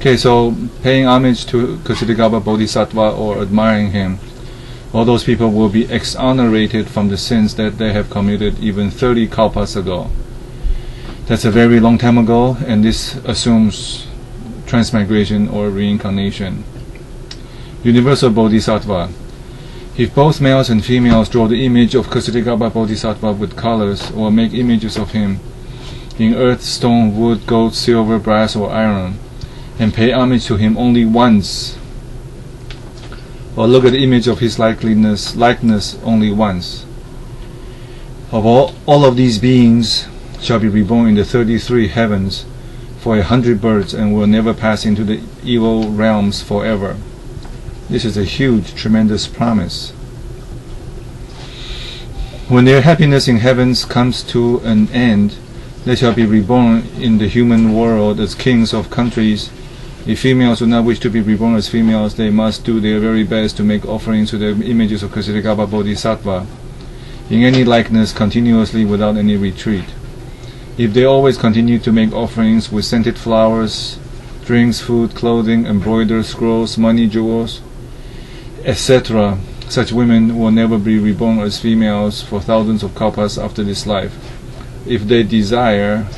Okay, so paying homage to Kshitigarbha Bodhisattva or admiring him, all those people will be exonerated from the sins that they have committed even 30 kalpas ago. That's a very long time ago, and this assumes transmigration or reincarnation. Universal Bodhisattva. If both males and females draw the image of Kshitigarbha Bodhisattva with colors, or make images of him in earth, stone, wood, gold, silver, brass, or iron, and pay homage to him only once, or look at the image of his likeness only once, of all of these beings shall be reborn in the 33 heavens for 100 births and will never pass into the evil realms forever. This is a huge, tremendous promise. When their happiness in heavens comes to an end, they shall be reborn in the human world as kings of countries. If females do not wish to be reborn as females, they must do their very best to make offerings to the images of Kshitigarbha Bodhisattva in any likeness continuously without any retreat. If they always continue to make offerings with scented flowers, drinks, food, clothing, embroidered scrolls, money, jewels, etc., such women will never be reborn as females for thousands of kalpas after this life. If they desire,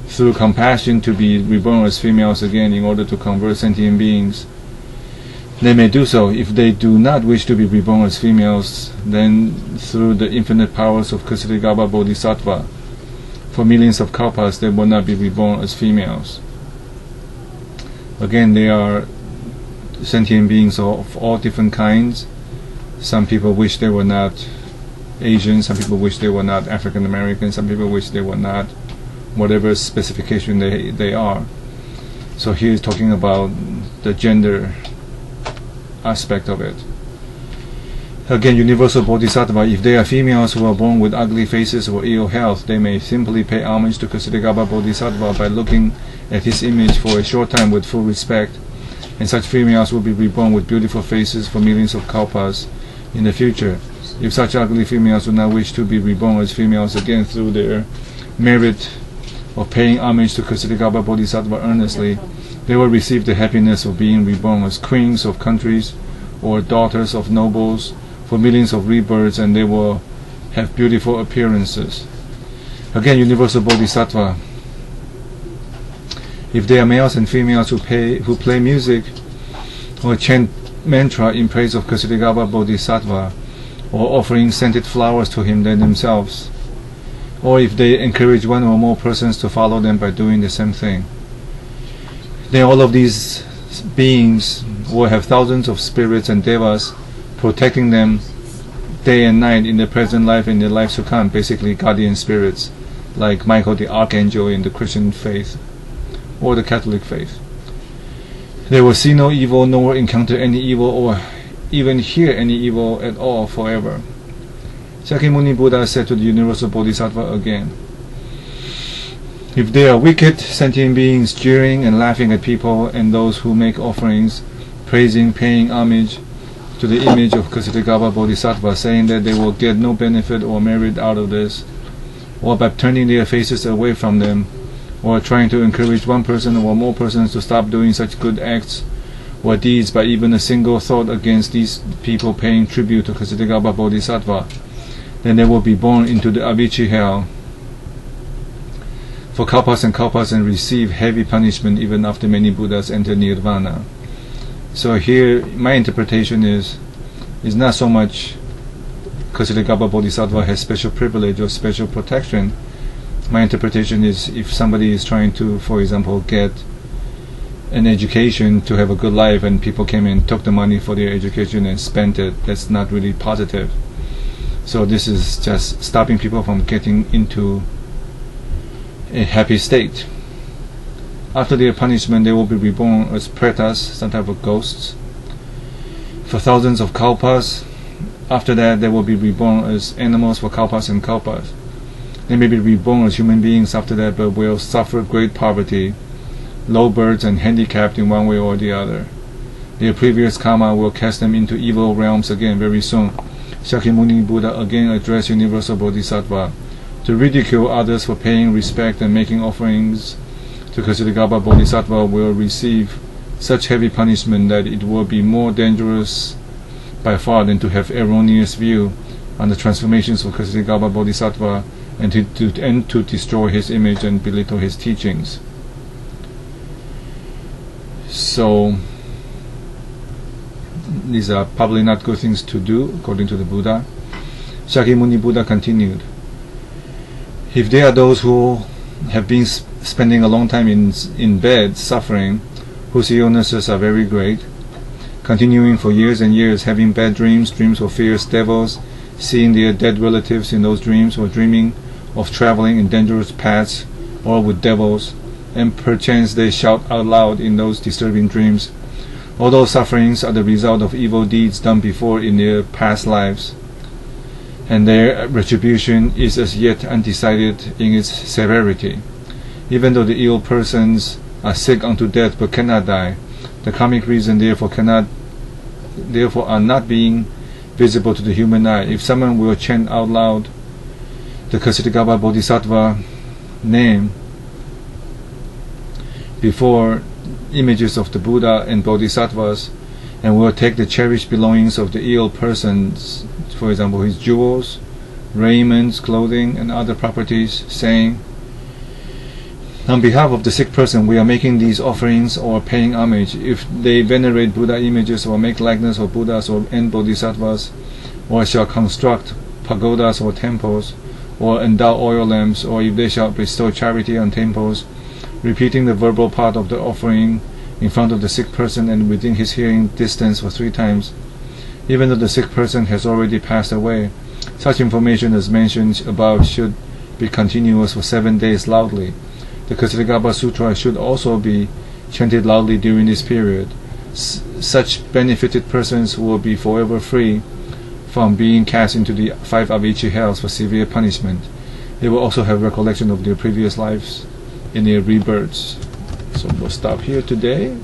through compassion, to be reborn as females again in order to convert sentient beings, they may do so. If they do not wish to be reborn as females, then through the infinite powers of Kshitigarbha Bodhisattva, for millions of kalpas they will not be reborn as females. Again, they are sentient beings of all different kinds. Some people wish they were not Asian, some people wish they were not African American, some people wish they were not whatever specification they are. So here is talking about the gender aspect of it. Again, universal bodhisattva, if they are females who are born with ugly faces or ill health, they may simply pay homage to Kshitigarbha Bodhisattva by looking at his image for a short time with full respect, and such females will be reborn with beautiful faces for millions of kalpas in the future. If such ugly females do not wish to be reborn as females again through their merit of paying homage to Kshitigarbha Bodhisattva earnestly, they will receive the happiness of being reborn as queens of countries or daughters of nobles for millions of rebirths, and they will have beautiful appearances. Again, universal bodhisattva, if they are males and females who play music or chant mantra in praise of Kshitigarbha Bodhisattva, or offering scented flowers to him themselves, or if they encourage one or more persons to follow them by doing the same thing, then all of these beings will have thousands of spirits and devas protecting them day and night in the present life and the lives to come, basically guardian spirits like Michael the Archangel in the Christian faith or the Catholic faith. They will see no evil, nor encounter any evil, or even hear any evil at all forever. Shakyamuni Buddha said to the universal bodhisattva again, if they are wicked sentient beings jeering and laughing at people and those who make offerings, praising, paying homage to the image of Kshitigarbha Bodhisattva, saying that they will get no benefit or merit out of this, or by turning their faces away from them, or trying to encourage one person or more persons to stop doing such good acts or deeds by even a single thought against these people paying tribute to Kshitigarbha Bodhisattva, then they will be born into the Avicii hell for kalpas and kalpas and receive heavy punishment even after many Buddhas enter Nirvana. So here, my interpretation is not so much Kshitigarbha Bodhisattva has special privilege or special protection. My interpretation is if somebody is trying to, for example, get an education to have a good life, and people came and took the money for their education and spent it, that's not really positive. So this is just stopping people from getting into a happy state. After their punishment, they will be reborn as pretas, some type of ghosts, for thousands of kalpas. After that, they will be reborn as animals for kalpas and kalpas. They may be reborn as human beings after that, but will suffer great poverty, low births, and handicapped in one way or the other. Their previous karma will cast them into evil realms again very soon. Shakyamuni Buddha again addressed universal bodhisattva to ridicule others for paying respect and making offerings the Kshatrigapa Bodhisattva will receive such heavy punishment that it will be more dangerous by far than to have erroneous view on the transformations of Kshatrigapa Bodhisattva and to destroy his image and belittle his teachings. So these are probably not good things to do, according to the Buddha. Shakyamuni Buddha continued, if there are those who have been spending a long time in bed suffering, whose illnesses are very great, continuing for years and years, having bad dreams, dreams of fierce devils, seeing their dead relatives in those dreams, or dreaming of traveling in dangerous paths or with devils, and perchance they shout out loud in those disturbing dreams. All those sufferings are the result of evil deeds done before in their past lives, and their retribution is as yet undecided in its severity. Even though the ill persons are sick unto death but cannot die, the karmic reason therefore are not being visible to the human eye. If someone will chant out loud the Kshatrigapa Bodhisattva name before images of the Buddha and Bodhisattvas, and will take the cherished belongings of the ill persons, for example his jewels, raiments, clothing, and other properties, saying, on behalf of the sick person, we are making these offerings or paying homage. If they venerate Buddha images or make likeness of Buddhas and Bodhisattvas, or shall construct pagodas or temples, or endow oil lamps, or if they shall bestow charity on temples, repeating the verbal part of the offering in front of the sick person and within his hearing distance for 3 times, even though the sick person has already passed away, such information as mentioned above should be continuous for 7 days loudly. The Kshatrigapa Sutra should also be chanted loudly during this period. Such benefited persons will be forever free from being cast into the 5 Avicii hells for severe punishment. They will also have recollection of their previous lives in their rebirths. So we'll stop here today.